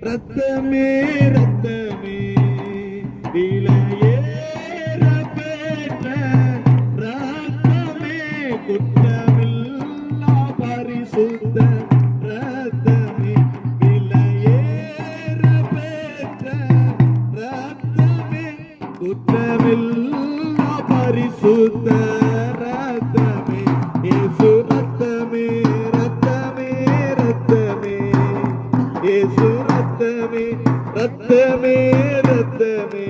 ரத்தமே ரத்தமே விலையேற பெற்ற ரத்தமே குற்றமில்லா பரிசுத்த ரத்தமே விலையேற பெற்ற ரத்தமே குற்றமில்லா பரிசுத்த ரத்தமே இயேசு ரத்தமே ரத்தமே ரத்தமே இயேசு ரத்தமே ரத்தமே ரத்தமே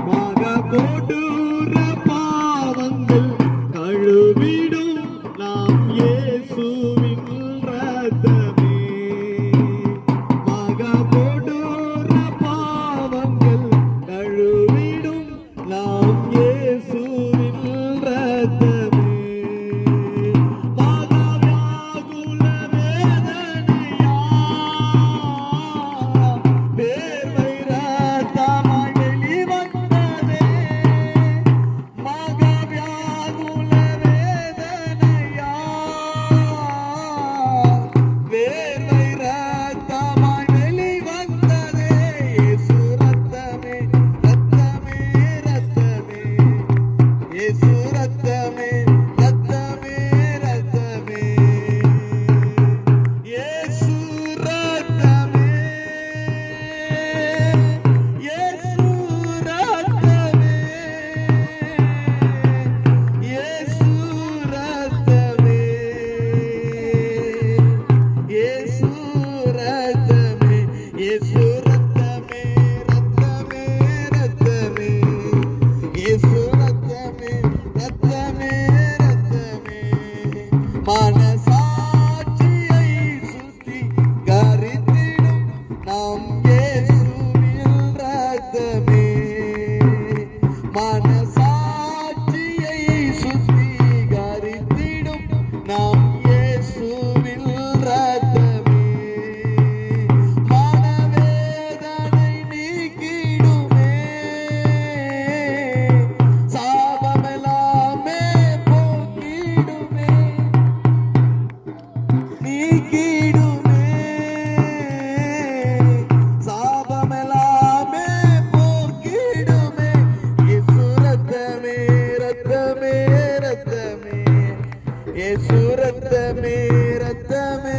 மகா கொடூர பாவங்கள் கழுவிடும் நாம் இயேசுவின் ரத்தமே மகா கொடூர பாவங்கள் கழுவிடும் நாம் இயேசுவின் ரத்தமே மனசாட்சியை சுத்தி கரித்திடும் நம் இயேசுவின் ரத்தமே மனசாட்சியை சுத்தி கரித்திடும் நம் இயேசுவின் ரத்தமே மனவேதனை நீக்கிடுமே சாபமெல்லாமே போக்கிடுமே நீக்கிடுமே சாபமெல்லாமே போக்கிடுமே இயேசு ரத்தமே ரத்தமே ரத்தமே இயேசு ரத்தமே ரத்தமே